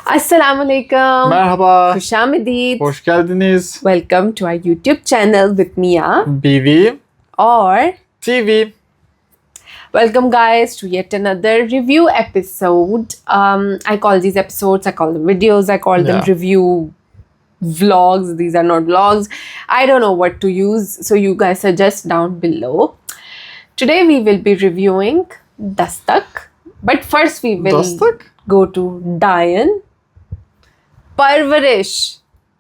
Assalamualaikum. Merhaba. Khushamedid. Hoş geldiniz. Welcome to our YouTube channel with Miyaan Biwi Aur. TV. Welcome guys to yet another review episode. I call these episodes, I call them videos, I call them Yeah. review vlogs. These are not vlogs. I don't know what to use, so you guys suggest down below. Today we will be reviewing Dastak, but first we will Dastak? go to Dayan, Parwarish,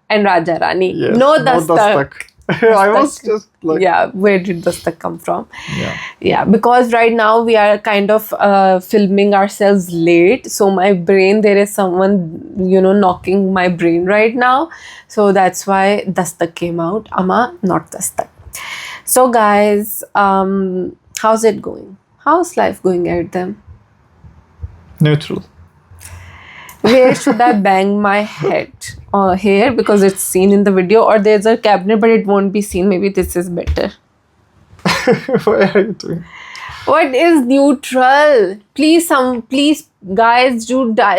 and Raaja Rani. Yes. No Dastak. I was just like Yeah, where did Dastak come from? yeah. Yeah, because right now we are kind of filming ourselves late. So my brain, there is someone, knocking my brain right now. So that's why Dastak came out. Ama, not Dastak. So guys, how's it going? How's life going at them? Neutral. Where should I bang my head? Here, because it's seen in the video, or there's a cabinet but it won't be seen. Maybe this is better. What are you doing? What is neutral? Please guys,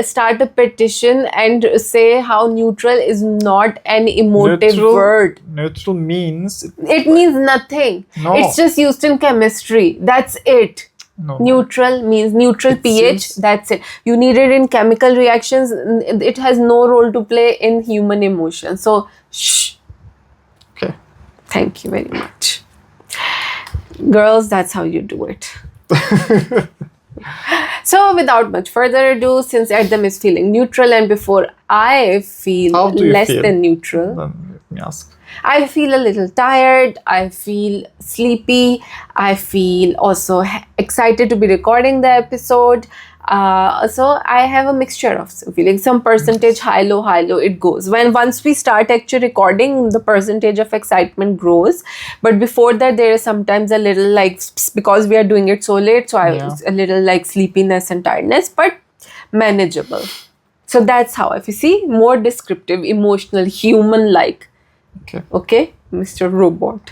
start a petition and say how neutral is not an emotive word. Neutral means It means nothing. No. It's just used in chemistry. That's it. no. Neutral means neutral It pH. seems- That's it. You need it in chemical reactions. It has no role to play in human emotion. So, shh. Okay. Thank you very much. Girls, that's how you do it. So, without much further ado, since Adam is feeling neutral and before I feel How do you less feel? than neutral, Then let me ask. I feel a little tired, I feel sleepy, I feel also excited to be recording the episode. So I have a mixture of feelings, some percentage high low, it goes. Once we start actually recording, the percentage of excitement grows. But before that, there is sometimes a little because we are doing it so late, so a little sleepiness and tiredness, but manageable. So that's how, if you see, more descriptive, emotional, human-like. Okay, Mr. Robot.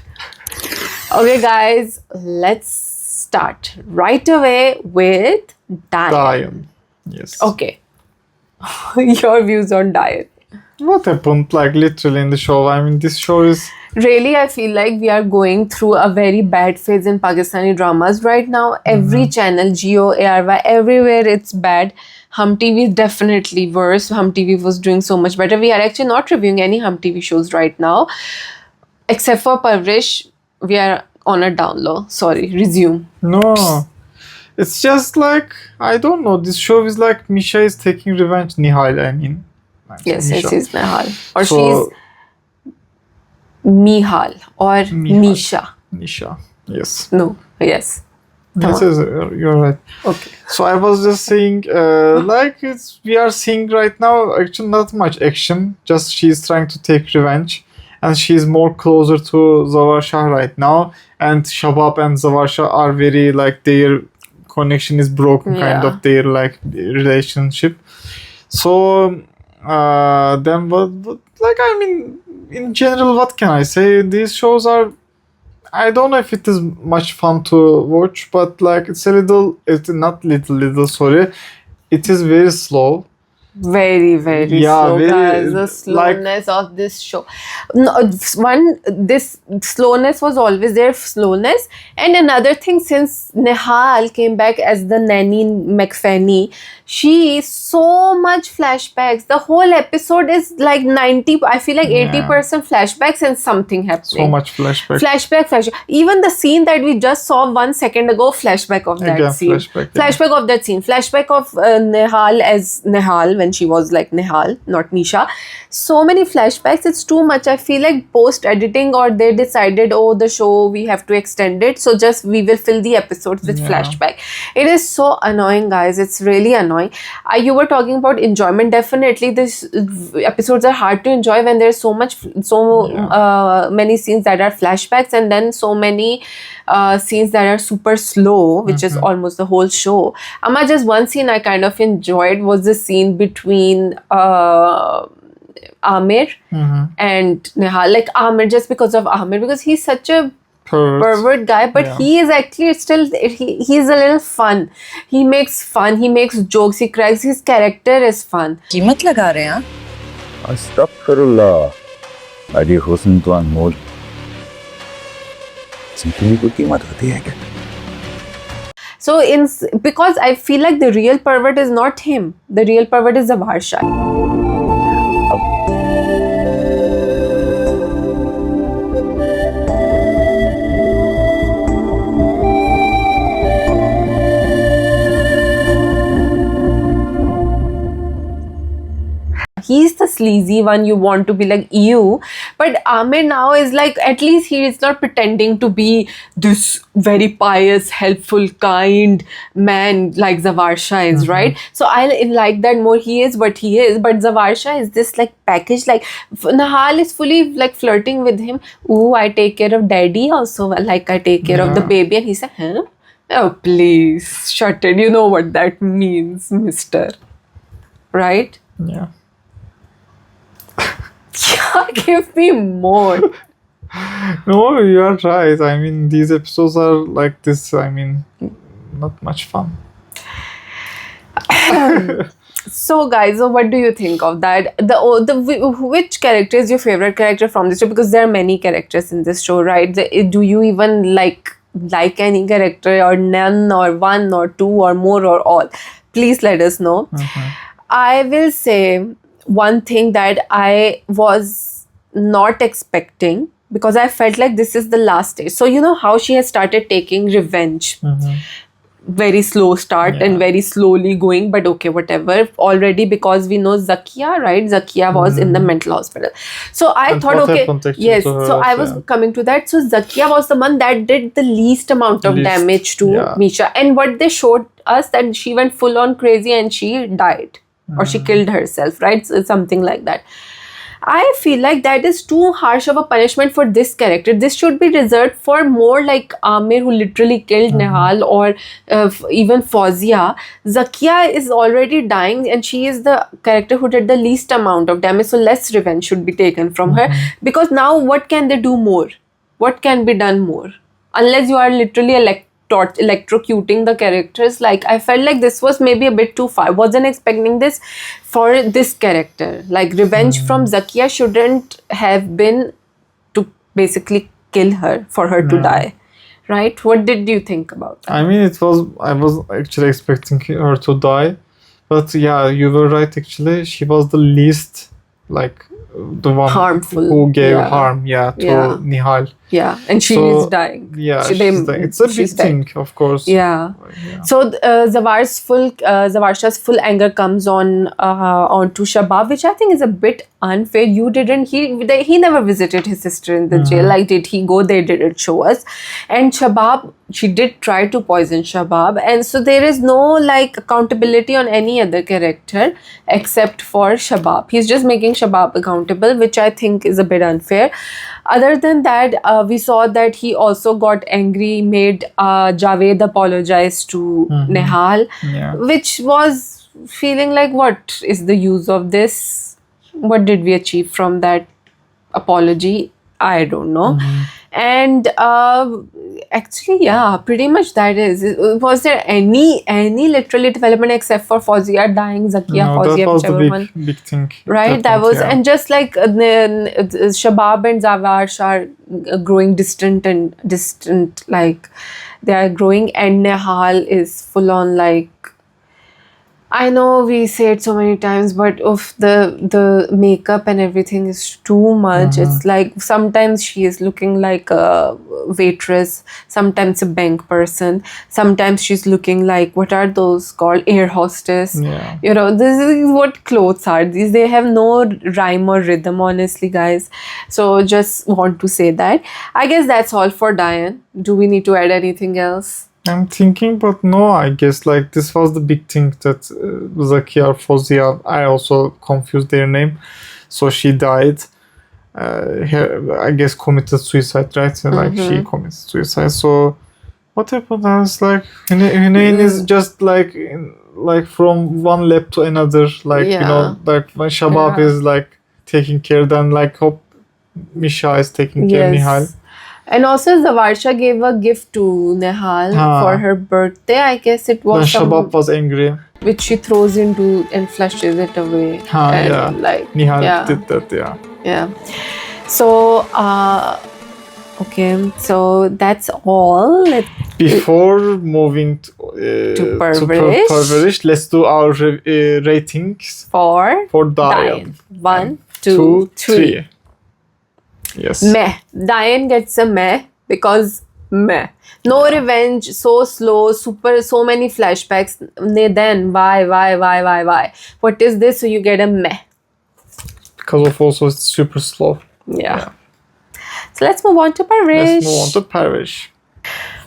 Okay, guys, let's start right away with Dayan. Dayan. Yes. Okay. Your views on Dayan. What happened literally in the show? I mean, this show is Really, I feel like we are going through a very bad phase in Pakistani dramas right now. Every channel, Jio, ARY, everywhere it's bad. Hum TV is definitely worse. Hum TV was doing so much better. We are actually not reviewing any Hum TV shows right now. Except for Parwarish, we are on a down low. Sorry, resume. no. It's just I don't know. This show is Misha is taking revenge. Nihal, I mean. Yes, Misha. she's Nihal. Or So- she's Mihal or Mihal. Nisha. Nisha. Yes. No, yes. Yes, you're right. Okay. So I was just saying, we are seeing right now, actually not much action. Just she's trying to take revenge, and she's more closer to Zawar Shah right now. And Shabab and Zawar Shah are very their connection is broken, kind Yeah. of their relationship. So then what? I mean, in general, what can I say? These shows are. I don't know if it is much fun to watch, but it's a little, it's not little, sorry. It is very slow. Very, very Yeah, slow, very, guys. The slowness of this show. No, this slowness was always there, slowness. And another thing, since Nihal came back as the nanny McFanny, she so much flashbacks. The whole episode is 90, I feel 80% flashbacks and something happening. So much flashback. Flashback. Even the scene that we just saw 1 second ago, flashback of that Again, scene. flashback, yeah. Flashback of that scene. Flashback of Nihal as Nihal when she was Nihal, not Nisha. So many flashbacks. It's too much. I feel post-editing or they decided, the show, we have to extend it. So we will fill the episodes with flashback. It is so annoying, guys. It's really annoying. You were talking about enjoyment. Definitely, these episodes are hard to enjoy when there's so many scenes that are flashbacks and then so many scenes that are super slow, which is almost the whole show. Just one scene I kind of enjoyed was the scene between Amir and Nihal. Amir, just because of Amir, because he's such a pervert guy, but Yeah. he is actually still he's a little fun. He makes jokes, he cracks, his character is fun. कीमत लगा रहे हैं अस्तगफिरुल्लाह अजी हुस्न तो अनमोल जिंदगी को कीमत होती है क्या So because I feel like the real pervert is not him. The real pervert is Zavarsha. He's the sleazy one, you want to be like you, but Amir now is like, at least he is not pretending to be this very pious, helpful, kind man like Zavarsha is, right? So I like that more. He is what he is, but Zavarsha is this like package, like Nahal is fully like flirting with him. Ooh, I take care of daddy also, like I take care of the baby, and he said, huh? Oh, please shut it, you know what that means, mister, right? Yeah. Yeah, give me more. No, you are right. I mean, these episodes are like this. I mean, not much fun. So, guys, so what do you think of that? Which character is your favorite character from this show? Because there are many characters in this show, right? Do you even like any character, or none, or one, or two, or more, or all? Please let us know. I will say one thing that I was not expecting, because I felt like this is the last stage. So you know how she has started taking revenge. Very slow start and very slowly going, but okay, whatever. Already, because we know Zakia, right? Zakia was in the mental hospital. So I And thought, what okay, happened actually yes. to her So I also, was yeah. coming to that. So Zakia was the one that did the least amount of damage to Misha. And what they showed us, that she went full on crazy and she died. Or she killed herself, right? So something like that. I feel like that is too harsh of a punishment for this character. This should be reserved for more like Amir, who literally killed Nihal, or even Fauzia. Zakia is already dying, and she is the character who did the least amount of damage. So less revenge should be taken from her. Because now what can they do more? What can be done more? Unless you are literally electrocuting the characters. Like, I felt like this was maybe a bit too far. I wasn't expecting this for this character. Like, revenge from Zakia shouldn't have been to basically kill her, for her to die, right? What did you think about that? I mean, I was actually expecting her to die, but yeah, you were right. Actually, she was the least like the one Harmful, who gave yeah. harm, to Yeah. Nihal. Yeah, and she So, is dying. Yeah, She- she's dying. It's a big she's dead. thing, of course. Yeah. So Zavarsha's full anger comes onto Shabab, which I think is a bit unfair. He never visited his sister in the jail. Like, did he go? They didn't show us. And Shabab, she did try to poison Shabab, and so there is no like accountability on any other character except for Shabab. He's just making Shabab accountable, which I think is a bit unfair. Other than that, we saw that he also got angry, made Javed apologize to Nihal, Yeah. which was feeling like, what is the use of this? What did we achieve from that apology? I don't know. And actually, yeah, pretty much that is. Was there any literally development except for Fauzia dying, Zakia, No, Fauzia, that was the whichever one? big thing. Right, that was, and just like Shabab and Zavarsh are growing distant, like they are growing, and Nihal is full on like, I know we say it so many times, but the makeup and everything is too much. It's like sometimes she is looking like a waitress, sometimes a bank person, sometimes she's looking like, what are those called, air hostess. Yeah. You know, this is what clothes are. These, they have no rhyme or rhythm, honestly, guys. So just want to say that. I guess that's all for Dayan. Do we need to add anything else? I'm thinking, but no, I guess like this was the big thing that Zakia or Fauzia, I also confused their name. So she died. I guess committed suicide, right? Like she committed suicide. So what happened? I was like, Hunayn is just like from one lab to another. Like, you know, like when Shabab is like taking care, then like hope Misha is taking care of Nihal. And also Zavarsha gave a gift to Nehal for her birthday. I guess it Then was Shabab was angry. which she throws into and flushes it away. And Yeah. like Nihal did that, yeah. Yeah. So okay, so that's all. Before moving to Parwarish. Parwarish, let's do our ratings For Dayan. 1, 2, 3. Yes. Meh. Dayan gets a meh because meh. No revenge, so slow, so many flashbacks. Then why? What is this? So you get a meh. Because of also it's super slow. Yeah. So let's move on to Parwarish. Let's move on to Parwarish.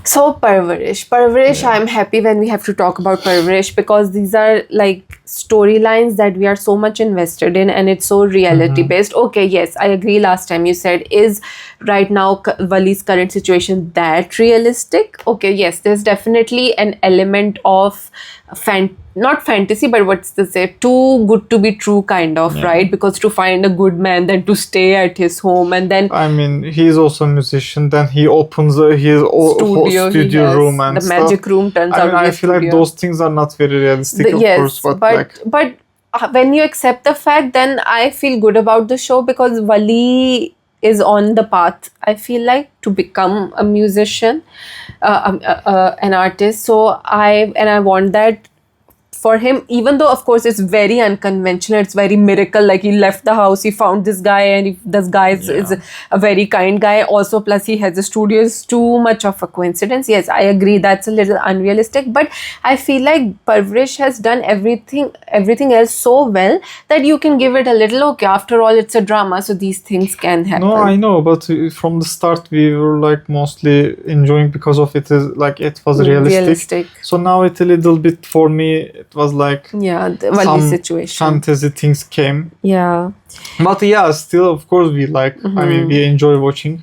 So Parwarish, I'm happy when we have to talk about Parwarish because these are like storylines that we are so much invested in and it's so reality based. Okay, yes, I agree. Last time you said, is right now Wali's current situation that realistic? Okay, yes, there's definitely an element of not fantasy, but what's the say? Too good to be true, kind of, right? Because to find a good man, then to stay at his home, and then I mean, he's also a musician. Then he opens his studio room and the stuff. magic room turns out to be I a feel like studio. those things are not very realistic, of Yes, course. but when you accept the fact, then I feel good about the show because Wali is on the path, I feel like, to become a musician, an artist. So I want that for him, even though of course it's very unconventional, it's very miracle, like he left the house, he found this guy, and this guy is a very kind guy also, plus he has a studio. Is too much of a coincidence. Yes, I agree, that's a little unrealistic, but I feel like Parwarish has done everything else so well that you can give it a little, okay, after all it's a drama, so these things can happen. No, I know, but from the start we were like mostly enjoying because of it is like it was realistic. So now it's a little bit, for me it was like the Wali situation, fantasy things came. Yeah, but yeah, still of course we like. I mean, we enjoy watching.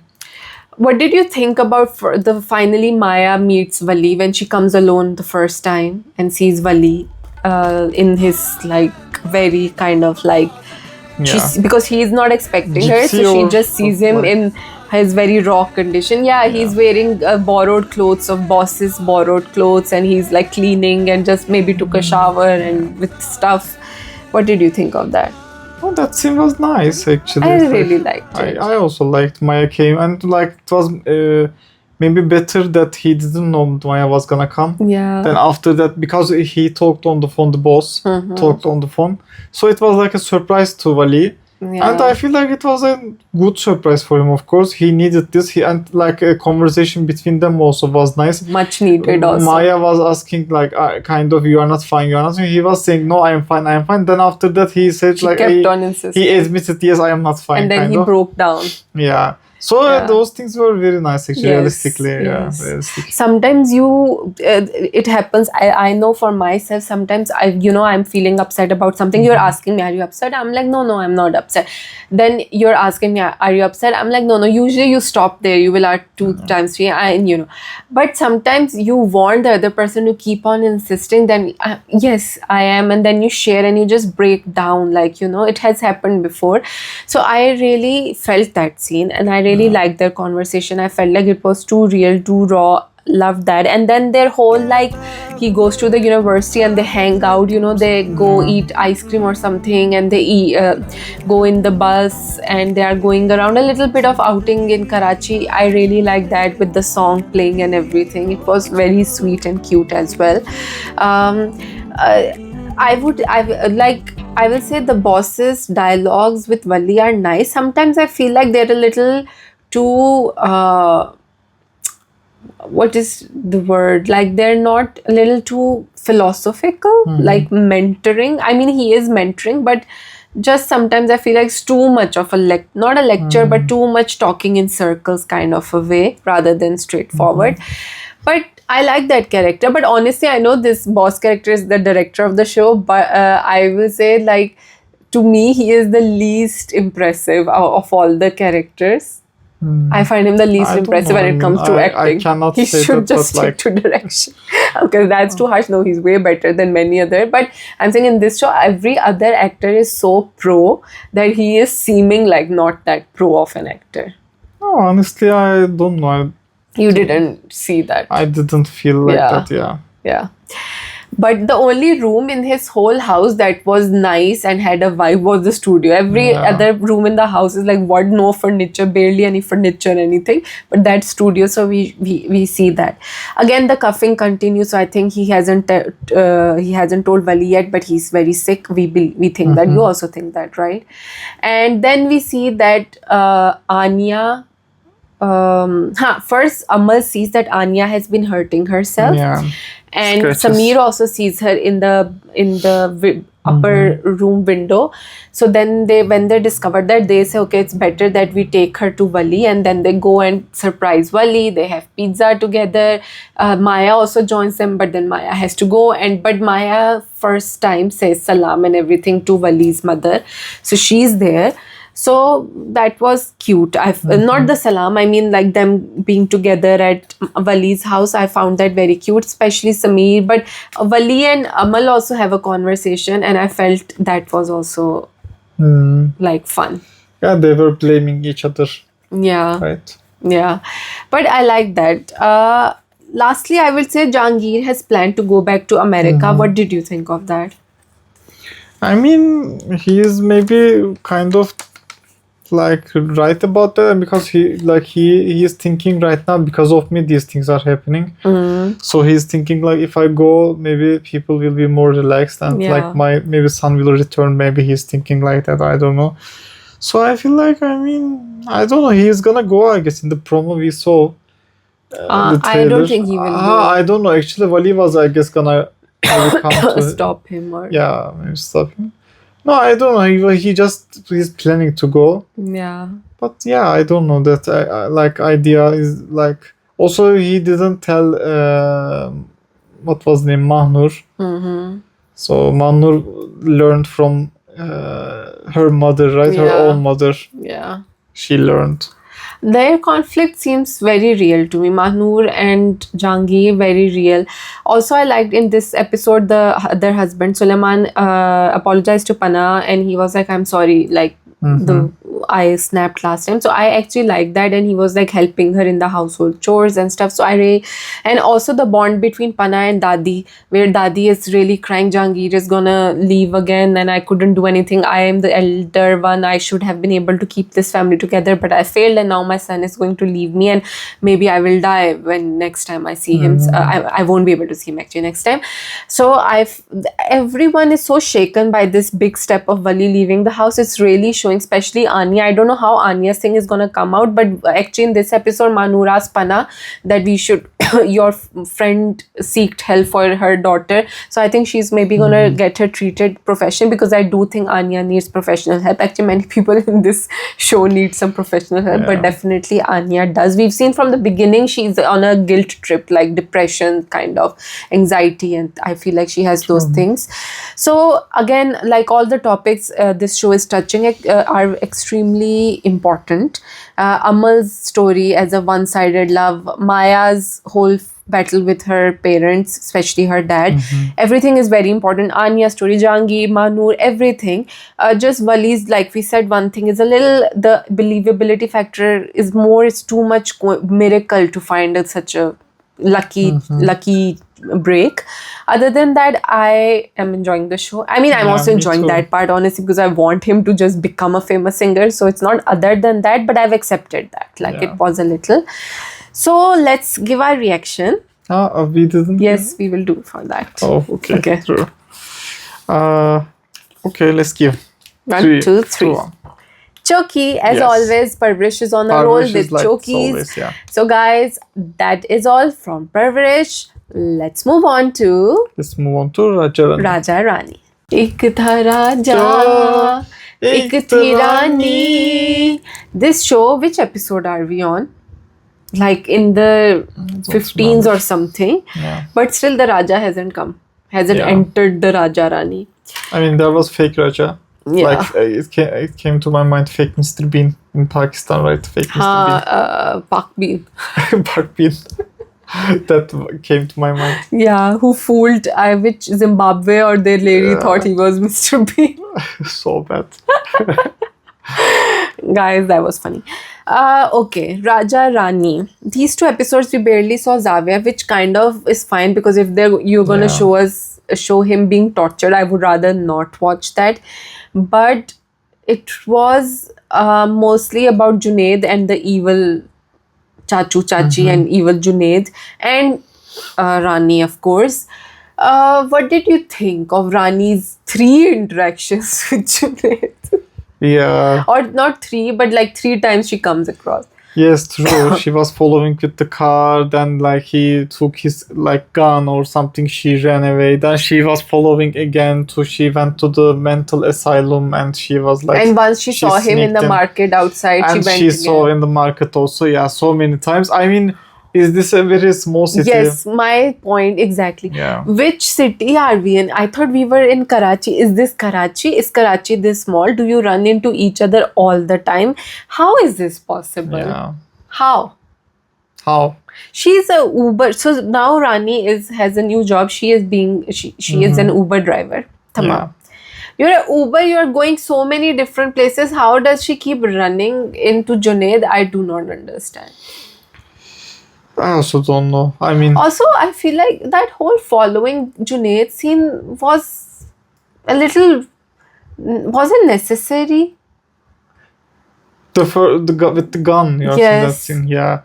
What did you think about the finally Maya meets Wali when she comes alone the first time and sees Wali in his like very kind of like because he is not expecting her, so she just sees him in his very raw condition. He's wearing borrowed clothes of boss's borrowed clothes, and he's like cleaning and just maybe took a shower and with stuff. What did you think of that? Oh, that scene was nice actually. I really liked it. I also liked Maya came, and like it was maybe better that he didn't know Maya was gonna come. Then after that, because he talked on the phone, the boss talked on the phone, so it was like a surprise to Wali. And I feel like it was a good surprise for him. Of course, he needed this. And like a conversation between them also was nice. Much needed also. Maya was asking like, kind of, you are not fine, you are not fine. He was saying, no, I am fine. Then after that, he said she like, kept on insisting. He admitted, yes, I am not fine. And then he broke down. Yeah. So those things were very nice actually, realistically. Yes. Realistic. Sometimes it happens. I know for myself, sometimes I'm feeling upset about something. You're asking me, are you upset? I'm like, no, I'm not upset. Then you're asking me, are you upset? I'm like, no. Usually you stop there. You will add 2 times 3, But sometimes you want the other person to keep on insisting. Then yes, I am. And then you share and you just break down. Like, it has happened before. So I really felt that scene, and I really liked their conversation. I felt like it was too real, too raw. Loved that. And then their whole like, he goes to the university and they hang out, they go eat ice cream or something, and they go in the bus and they are going around, a little bit of outing in Karachi. I really like that, with the song playing and everything. It was very sweet and cute as well. I will say the boss's dialogues with Wali are nice. Sometimes I feel like they're a little too what is the word, like they're not a little too philosophical, like mentoring. I mean, he is mentoring, but just sometimes I feel like it's too much of not a lecture, but too much talking in circles kind of a way, rather than straightforward. But I like that character. But honestly, I know this boss character is the director of the show, but I will say, like, to me, he is the least impressive of all the characters. I find him the least impressive when it comes to acting. I cannot he say should that, just stick to direction. Okay, that's too harsh. No, he's way better than many other. But I'm saying in this show, every other actor is so pro that he is seeming like not that pro of an actor. Oh, honestly, I don't know. You didn't see that. I didn't feel like Yeah. that. Yeah. Yeah. But the only room in his whole house that was nice and had a vibe was the studio. Every Yeah. other room in the house is like what? No furniture, barely any furniture, anything. But that studio, so we see that. Again, the cuffing continues. So I think he hasn't told Wali yet, but he's very sick. We think that. You also think that, right? And then we see that Anya. First, Amal sees that Anya has been hurting herself. Yeah. And Scratches. Sameer also sees her in the upper room window. So then when they discover that, they say, okay, it's better that we take her to Wali, and then they go and surprise Wali. They have pizza together. Maya also joins them, but then Maya has to go, but Maya first time says salam and everything to Wali's mother, so she's there. So that was cute. Not the salam, I mean like them being together at Wali's house. I found that very cute, especially Sameer. But Wali and Amal also have a conversation, and I felt that was also like fun. Yeah, they were blaming each other, Yeah. right? Yeah. But I like that. Lastly, I will say Jahangir has planned to go back to America. What did you think of that? I mean, he is maybe kind of like right about that, because he is thinking right now, because of me these things are happening. So he's thinking like, if I go, maybe people will be more relaxed, and Yeah. like my maybe son will return. Maybe he's thinking like that. I don't know. So I feel like, I mean, I don't know. He's gonna go, I guess. In the promo we saw, the I trailer. don't think he will go. I don't know. Actually, Wali was, I guess, gonna maybe come to Stop him or Yeah, maybe stop him. No, I don't know. He's planning to go. yeah. But yeah, I don't know that. Like idea is like. Also, he didn't tell what was the name, Mahnur. So Mahnur learned from her mother, right? Her Yeah. own mother. Yeah. She learned. Their conflict seems very real to me. Mahnur and Jahangir, very real. Also, I liked in this episode their husband Suleiman apologized to Pana, and he was like, "I'm sorry, like I snapped last time." So I actually like that, and he was like helping her in the household chores and stuff. So and also the bond between Pana and Dadi, where Dadi is really crying, Jahangir is gonna leave again, and I couldn't do anything. I am the elder one. I should have been able to keep this family together, but I failed, and now my son is going to leave me, and maybe I will die when next time I see him. I won't be able to see him actually next time. So everyone is so shaken by this big step of Wali leaving the house. It's really showing, especially Anya. I don't know how Anya's thing is gonna come out, but actually in this episode, Mahnur asked Pana that we should your friend seeked help for her daughter. So I think she's maybe gonna get her treated professionally, because I do think Anya needs professional help. Actually, many people in this show need some professional help, but definitely Anya does. We've seen from the beginning she's on a guilt trip, like depression, kind of anxiety, and I feel like she has those things. So again, like all the topics this show is touching are extremely important. Amal's story as a one-sided love, Maya's whole battle with her parents, especially her dad. Everything is very important. Anya's story, Jahangir, Mahnur, everything. Just Wali's, like we said, one thing is a little, the believability factor is more, it's too much miracle to find such a lucky break. Other than that, I am enjoying the show. I mean, I'm also me enjoying too. that part, honestly, because I want him to just become a famous singer. So it's not other than that, but I've accepted that. Like it was a little. So let's give our reaction. We didn't. Yes, we will do for that. Oh, okay. Okay. True. Okay, let's give. 1, 2, 3. 1. Choki, as Yes. always, Parwarish is on a roll Parwarish with is like Chokis. always, yeah. So guys, that is all from Parwarish. Let's move on to Let's move on to Raaja Rani. Raja Rani. एक था राजा, एक थी रानी. This show, which episode are we on? Like in the 15s or something. Yeah. But still the Raja hasn't come. Hasn't entered the Raja Rani. I mean, there was fake Raja. Yeah. Like it came to my mind, fake Mr. Bean in Pakistan, right? Fake Mr. Pak Bean. Bean. Park Bean. That came to my mind. Yeah, who fooled which Zimbabwe or their lady thought he was Mr. Bean. So bad. Guys, that was funny. Okay, Raja Rani. These two episodes we barely saw Xavier, which kind of is fine because if you're gonna show him being tortured, I would rather not watch that. But it was mostly about Junaid and the evil Chachi and evil Junaid and Rani, of course. What did you think of Rani's 3 interactions with Junaid? Yeah. Or not 3, but like 3 times she comes across. Yes, true. She was following with the car, then like he took his like gun or something, she ran away. Then she was following again she went to the mental asylum and she was like, and once she saw him in the market outside, and she went she again. saw in the market also, yeah, so many times. I mean, is this a very small city? Yes, my point exactly. Yeah. Which city are we in? I thought we were in Karachi. Is this Karachi? Is Karachi this small? Do you run into each other all the time? How is this possible? Yeah. How? She's a Uber. So now Rani has a new job. She is is an Uber driver. Tamam. You're an Uber. You're going so many different places. How does she keep running into Junaid? I do not understand. I also don't know. I mean, also, I feel like that whole following Junaid scene was a little wasn't necessary. With the gun, you're saying that scene, yeah.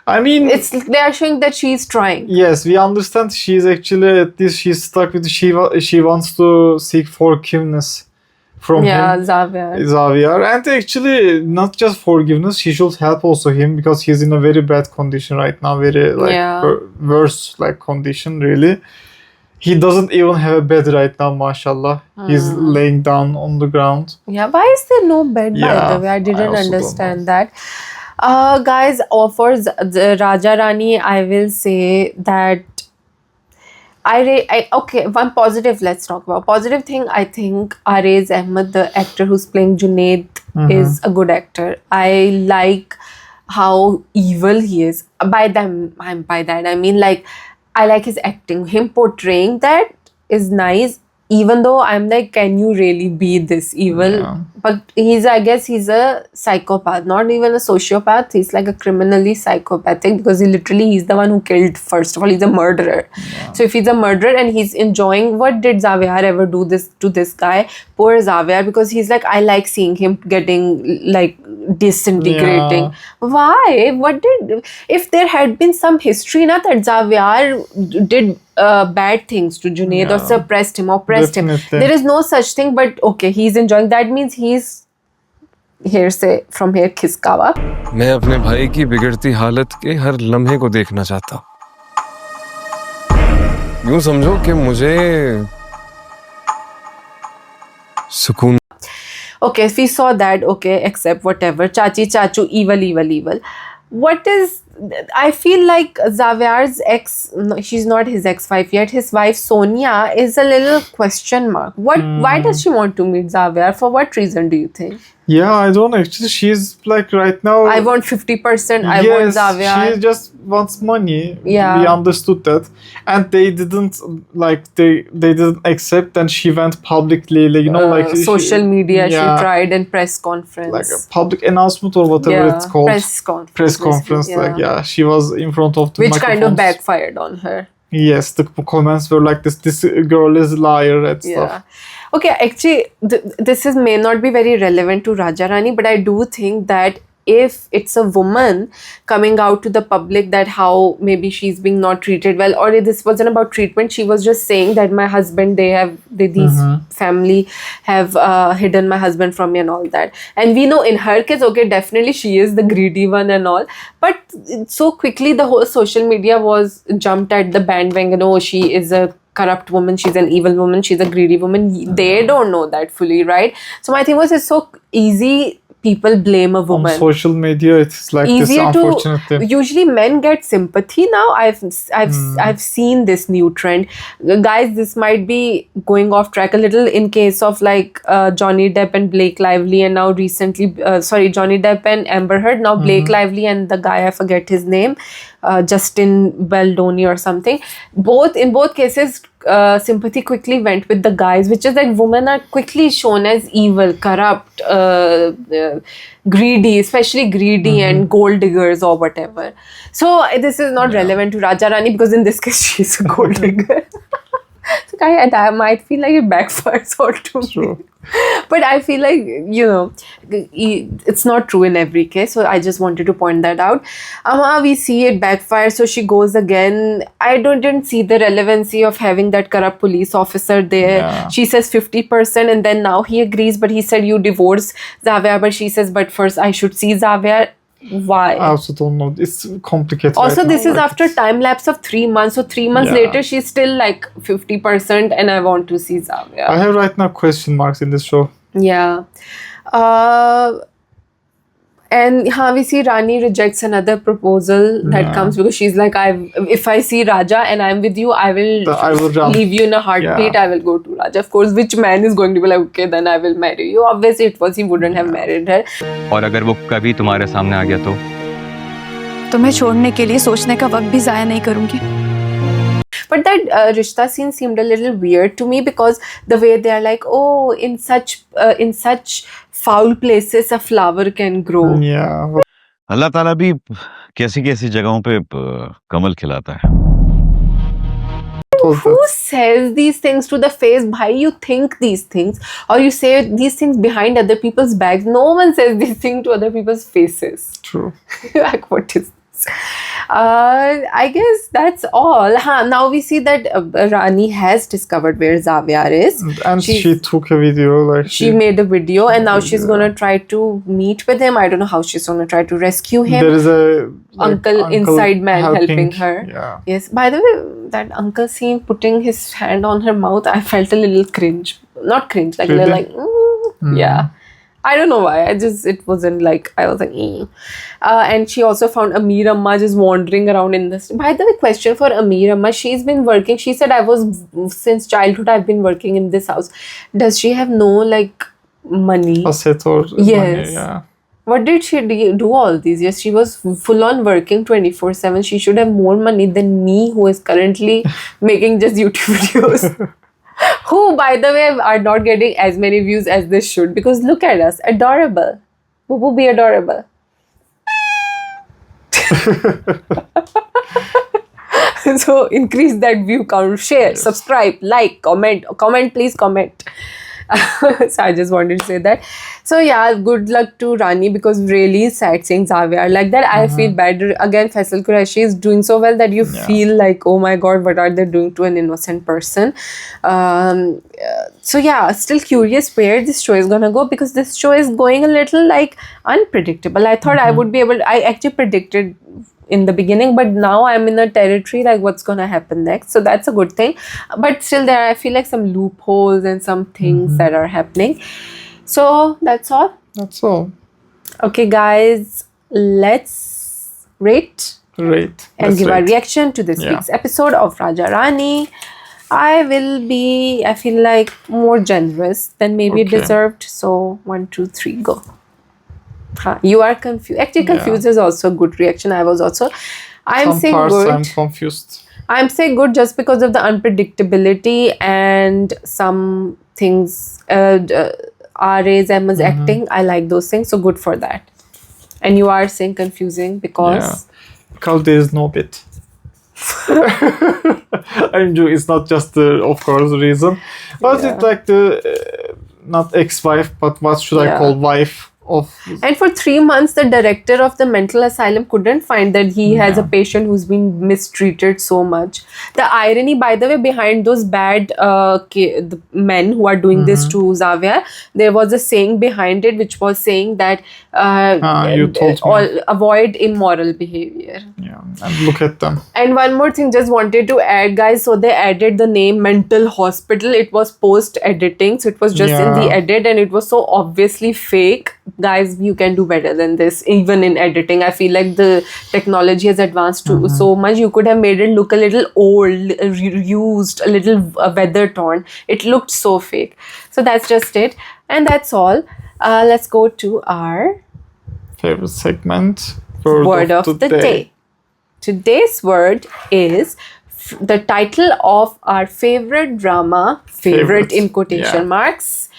I mean, they are showing that she's trying. Yes, we understand she's actually, at least she's stuck with she wants to seek forgiveness from him. Xavier. And actually, not just forgiveness, she should help also him because he's in a very bad condition right now, very worse like condition really. He doesn't even have a bed right now, mashallah. He's laying down on the ground. Yeah, why is there no bed by the way? I didn't understand that. Guys, for the Raaja Rani, I will say that okay, one positive, let's talk about. Positive thing, I think Arez Ahmed, the actor who's playing Junaid, is a good actor. I like how evil he is. By that, I mean like, I like his acting. Him portraying that is nice. Even though I'm like, can you really be this evil? Yeah. But I guess he's a psychopath, not even a sociopath. He's like a criminally psychopathic because he's the one who killed. First of all, he's a murderer. Yeah. So if he's a murderer and he's enjoying, what did Xavier ever do to this guy? Poor Xavier, because he's like, I like seeing him getting like disintegrating. Yeah. Why? If there had been some history that Xavier did bad things to Junaid or suppressed him, oppressed him. There is no such thing, but okay, he's enjoying. That means he's hearsay from here खिसकावा. मैं अपने भाई की बिगड़ती हालत के हर लम्हे को देखना चाहता. यूं समझो कि मुझे सुकून. Okay, if we saw that, okay, accept whatever. Chachu, evil. What is... I feel like Xavier's ex... No, she's not his ex-wife yet. His wife, Sonia, is a little question mark. Why does she want to meet Xavier? For what reason do you think? Yeah, I don't know. Actually, she's like right now... I want 50%. I want Xavier. She just wants money. Yeah. We understood that. And they didn't, like, they didn't accept. And she went publicly, like, you know, like... Social media, she tried in press conference. Like a public announcement or whatever it's called. Press conference. Like, she was in front of the microphones. Which kind of backfired on her. Yes, the comments were like, this girl is a liar and stuff. Okay, actually, this may not be very relevant to Raaja Rani, but I do think that if it's a woman coming out to the public that how maybe she's being not treated well, or this wasn't about treatment, she was just saying that my husband, these family have hidden my husband from me and all that. And we know in her case, okay, definitely she is the greedy one and all. But so quickly the whole social media was jumped at the bandwagon, oh, she is a corrupt woman, she's an evil woman, she's a greedy woman. They don't know that fully, right? So my thing was, it's so easy people blame a woman. On social media, it's like easier this unfortunate thing. Usually men get sympathy now. I've seen this new trend. Guys, this might be going off track a little in case of like Johnny Depp and Blake Lively, and now recently, Johnny Depp and Amber Heard. Now Blake Lively and the guy, I forget his name, Justin Baldoni or something. In both cases, sympathy quickly went with the guys, which is like women are quickly shown as evil, corrupt, greedy, especially greedy and gold diggers or whatever. So this is not relevant to Raaja Rani because in this case she's a gold digger. So I might feel like it backfires onto me. But I feel like, it's not true in every case. So I just wanted to point that out. We see it backfire. So she goes again. I didn't see the relevancy of having that corrupt police officer there. Yeah. She says 50% and then now he agrees. But he said, you divorce Zavia. But she says, but first I should see Zavia. Why? I also don't know. It's complicated. Also, right this now, is like after time lapse of 3 months. So 3 months later, she's still like 50%, and I want to see Zavia. I have right now question marks in this show. Yeah. And we see Rani rejects another proposal that comes because she's like, if I see Raja and I'm with you, I will run. leave you in a heartbeat. Yeah. I will go to Raja. Of course, which man is going to be like, okay, then I will marry you? Obviously, he wouldn't have married her. और अगर वो कभी तुम्हारे सामने आ गया तो तुम्हें छोड़ने के लिए सोचने का वक्त भी जाया नहीं करूंगी. But that Rishta scene seemed a little weird to me because the way they are like, oh, in such foul places a flower can grow. Yeah. अल्लाह ताला भी कैसी कैसी जगहों पे कमल खिलाता है. Who says these things to the face? Why you think these things? Or you say these things behind other people's backs? No one says these things to other people's faces. True. Like, what is this? I guess that's all. Now we see that Rani has discovered where Zavia is. And she took a video. Like she made a video and now she's going to try to meet with him. I don't know how she's going to try to rescue him. There is a uncle inside man helping her. Yeah. Yes. By the way, that uncle scene putting his hand on her mouth, I felt a little cringe. Not cringe, like Really? like yeah. I don't know why. It wasn't like, I was like, and she also found Amir Amma just wandering around in this. By the way, question for Amir Amma. She's been working. She said, since childhood, I've been working in this house. Does she have no, like, money? Asset or Yes. money, yeah. What did she do all these years? She was full on working 24/7. She should have more money than me, who is currently making just YouTube videos. Who, by the way, are not getting as many views as they should. Because look at us. Adorable. Boo be adorable. So increase that view count. Share, subscribe, like, comment. Comment, please comment. So I just wanted to say that. So yeah, good luck to Rani because really sad seeing Zavia like that. I feel bad. Again, Faisal Qureshi is doing so well that you feel like, oh my god, what are they doing to an innocent person? So yeah, still curious where this show is gonna go because this show is going a little like unpredictable. I thought I would be able I actually predicted in the beginning, but now I'm in a territory like what's gonna happen next, so that's a good thing. But still there I feel like some loopholes and some things that are happening. So that's all. Okay guys, let's rate and give our reaction to this week's episode of Raaja Rani. I feel like more generous than maybe it deserved, so 1, 2, 3 go. You are confused. Actually, confused is also a good reaction. I was also. I'm saying good. I'm confused. I'm saying good just because of the unpredictability and some things. R.A.'s Emma's acting. I like those things. So good for that. And you are saying confusing because there is no bit. It's not just the, of course, reason, but it's like the not ex-wife, but what should I call wife? And for 3 months, the director of the mental asylum couldn't find that he has a patient who's been mistreated so much. The irony, by the way, behind those bad the men who are doing this to Zavia, there was a saying behind it which was saying that you told me. Avoid immoral behavior. Yeah, and look at them. And one more thing, just wanted to add, guys. So they added the name mental hospital. It was post editing, so it was just in the edit, and it was so obviously fake. Guys, you can do better than this, even in editing. I feel like the technology has advanced so much. You could have made it look a little old, used, a little weather torn. It looked so fake. So that's just it. And that's all. Let's go to our favorite segment. Word of the day. Today's word is the title of our favorite drama, favorite in quotation yeah. marks,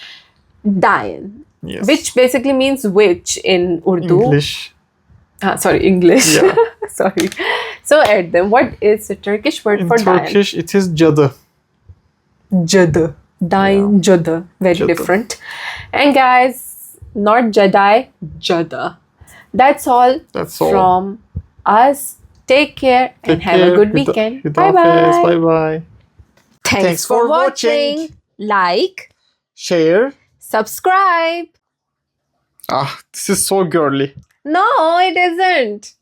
Dayan, Yes. which basically means witch in Urdu. English. English. Yeah. Sorry. So, Erdem, what is the Turkish word In for Dayan? Turkish, it is cadı. Cadı. Dayan, cadı. Very Cadı. different. And guys, not Jedi, Cadı. That's all That's all. from us. Take care and Take have a care. good weekend. Hüdafez. Bye-bye. Bye-bye. Thanks for watching. Like, Share. subscribe. Ah, this is so girly. No, it isn't.